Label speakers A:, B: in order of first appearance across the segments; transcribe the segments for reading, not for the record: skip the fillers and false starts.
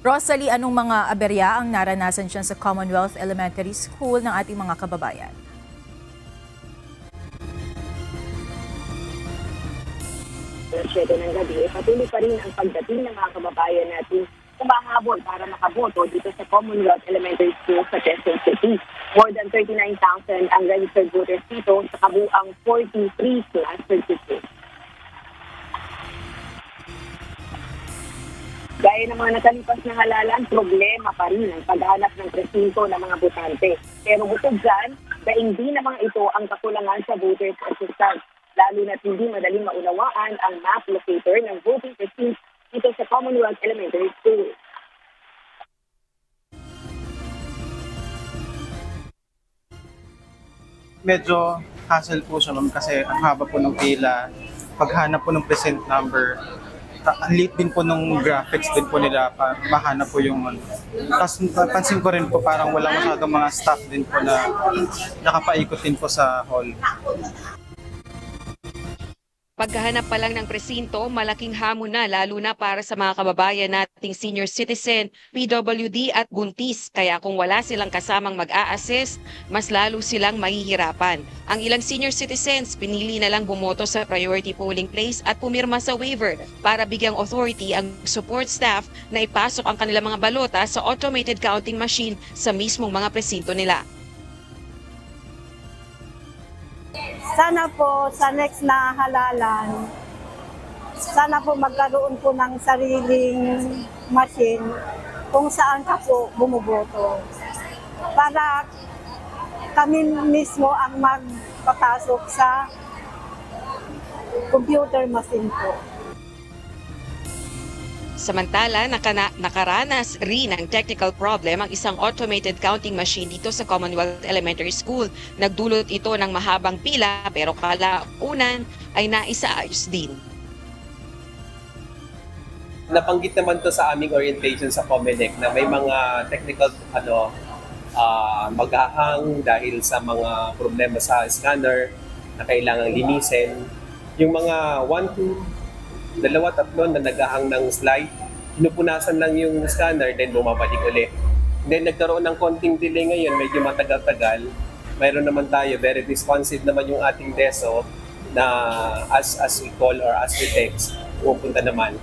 A: Rosalie, anong mga aberya ang naranasan dyan sa Commonwealth Elementary School ng ating mga kababayan?
B: Alas 7 ng gabi, patuloy pa rin ang pagdating ng mga kababayan natin kumahabol para makaboto dito sa Commonwealth Elementary School sa Quezon City. More than 39,000 ang registered voters dito sa kabuang 43 class certificates. Gaya ng mga nakalipas na halalan, problema pa rin ang paghanap ng presinto ng mga botante. Pero bukod dyan, daing-di na mga ito ang kakulangan sa voters assistance, lalo na't hindi madaling maunawaan ang map locator ng voting precinct dito sa Commonwealth Elementary School.
C: Medyo hassle po siya kasi ang haba po ng pila, paghanap po ng present number, ang late din po nung graphics din po nila para mahanap po yung ano. Tapos pansin ko rin po parang wala masyadong mga staff din po na nakapaikot din po sa hall.
D: Paghahanap pa lang ng presinto, malaking hamon na lalo na para sa mga kababayan nating senior citizen, PWD at buntis. Kaya kung wala silang kasamang mag-a-assist, mas lalo silang mahihirapan. Ang ilang senior citizens, pinili na lang bumoto sa priority polling place at pumirma sa waiver para bigyang authority ang support staff na ipasok ang kanilang mga balota sa automated counting machine sa mismong mga presinto nila.
E: Sana po sa next na halalan, sana po magkaroon po ng sariling machine kung saan ka po bumuboto. Para kami mismo ang magpapasok sa computer machine po.
D: Samantala, nakaranas rin ng technical problem ang isang automated counting machine dito sa Commonwealth Elementary School. Nagdulot ito ng mahabang pila pero kalaunan ay naisaayos din.
F: Nabanggit naman to sa aming orientation sa COMELEC na may mga technical maghahang dahil sa mga problema sa scanner na kailangang linisin. Yung mga 2, 3 na naghahang ng slide, pinupunasan lang yung scanner, then bumabalik ulit. Then nagkaroon ng konting delay ngayon, medyo matagal-tagal. Mayroon naman tayo, very responsive naman yung ating DESO na as we call or as we text, pupunta naman.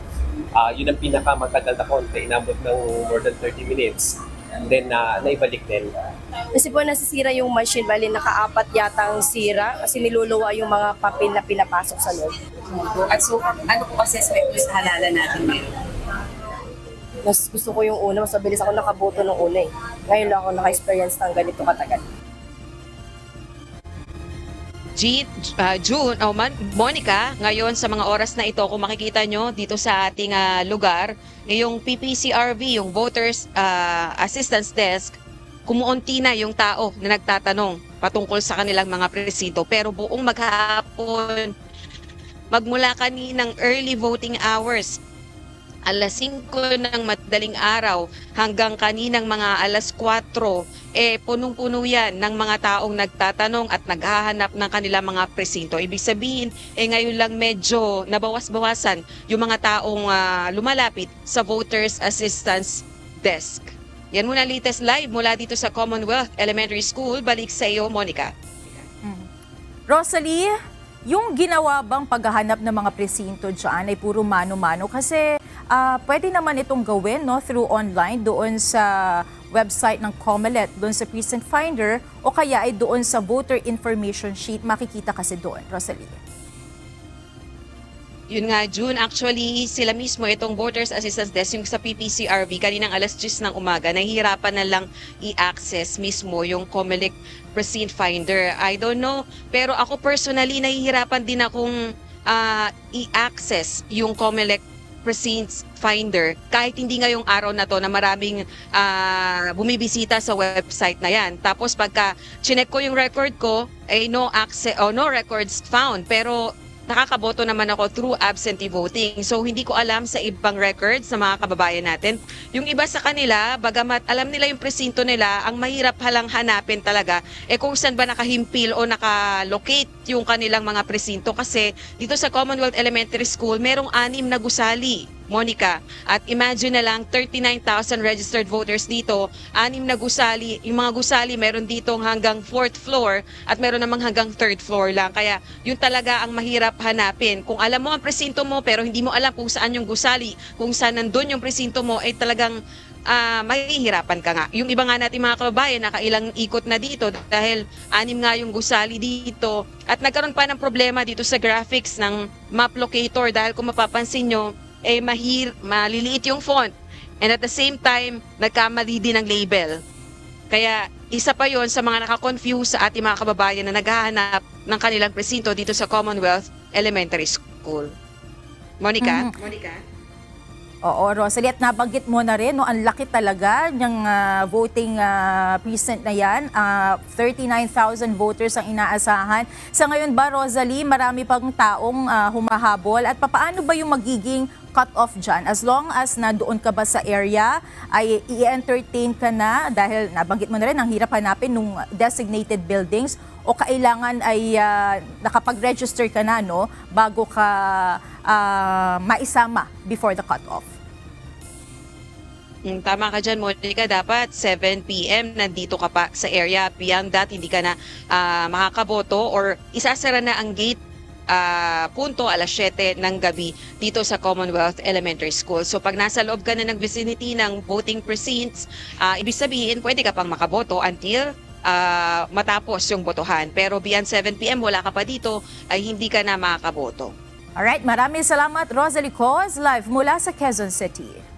F: Yun ang pinakamatagal na konti, inabot ng more than 30 minutes. And then naibalik din.
G: Kasi po nasisira yung machine, bali naka-4 yatang sira kasi niluluwa yung mga papel na pinapasok sa loob.
H: At so, ano po assessment mo sa halalan natin ngayon?
G: Mas gusto ko yung una, mas mabilis ako nakaboto nung una eh. Ngayon lang ako naka-experience ng ganito katagal.
D: Monica, ngayon sa mga oras na ito, kung makikita nyo dito sa ating lugar, yung PPCRV, yung Voters Assistance Desk, kumuunti na yung tao na nagtatanong patungkol sa kanilang mga presinto. Pero buong maghapon, magmula kaninang early voting hours, alas 5 ng madaling araw hanggang kaninang mga alas 4, punong-puno yan ng mga taong nagtatanong at naghahanap ng kanilang mga presinto. Ibig sabihin, ngayon lang medyo nabawas-bawasan yung mga taong lumalapit sa Voters Assistance Desk. Yan muna latest live mula dito sa Commonwealth Elementary School. Balik sa iyo, Monica.
A: Rosalie, yung ginawa bang paghahanap ng mga presinto dyan ay puro mano-mano? Kasi pwede naman itong gawin through online doon sa website ng COMELEC, doon sa Precinct Finder, o kaya ay doon sa voter information sheet, makikita kasi doon, Rosalie.
D: Yun nga, June, actually sila mismo itong Voters Assistance Desk, yung sa PPCRV, kaninang alas 10 ng umaga, nahihirapan na lang i-access mismo yung COMELEC Precinct Finder. I don't know, pero ako personally, nahihirapan din akong i-access yung COMELEC Precinct Finder kahit hindi ngayong araw na to na maraming bumibisita sa website na yan. Tapos pagka chinek ko yung record ko, no access o no records found, pero nakakaboto naman ako through absentee voting. So hindi ko alam sa ibang records sa mga kababayan natin. Yung iba sa kanila, bagamat alam nila yung presinto nila, ang mahirap halang hanapin talaga kung saan ba nakahimpil o nakalocate yung kanilang mga presinto. Kasi dito sa Commonwealth Elementary School, merong 6 na gusali. Monica. At imagine na lang, 39,000 registered voters dito, 6 na gusali. Yung mga gusali, meron ditong hanggang 4th floor at meron namang hanggang 3rd floor lang. Kaya yun talaga ang mahirap hanapin. Kung alam mo ang presinto mo pero hindi mo alam kung saan yung gusali, kung saan nandun yung presinto mo, ay talagang mahihirapan ka nga. Yung iba nga natin mga kababayan, nakailang ikot na dito dahil 6 nga yung gusali dito. At nagkaroon pa ng problema dito sa graphics ng map locator dahil kung mapapansin nyo, maliliit yung font. And at the same time, nagkamali din ng label. Kaya isa pa yon sa mga nakakonfuse sa ating mga kababayan na naghahanap ng kanilang presinto dito sa Commonwealth Elementary School. Monica? Monica?
A: Oo, Rosalie, at nabanggit mo na rin, no, ang laki talaga ng voting precinct na yan. 39,000 voters ang inaasahan. Sa ngayon ba, Rosalie, marami pang taong humahabol? At paano ba yung magiging cut-off dyan? As long as nandoon ka ba sa area, ay i-entertain ka na dahil nabanggit mo na rin, ang hirap hanapin nung designated buildings o kailangan ay nakapag-register ka na, no, bago ka maisama before the cut-off?
D: Tama ka dyan, Monica. Dapat 7 p.m. nandito ka pa sa area. Beyond that, hindi ka na makakaboto or isasara na ang gate punto alas 7 ng gabi dito sa Commonwealth Elementary School. So pag nasa loob ka na ng vicinity ng voting precincts, ibig sabihin pwede ka pang makaboto until matapos yung botohan. Pero beyond 7 p.m. wala ka pa dito, ay hindi ka na makakaboto.
A: Alright, maraming salamat, Rosalie Coz, live mula sa Quezon City.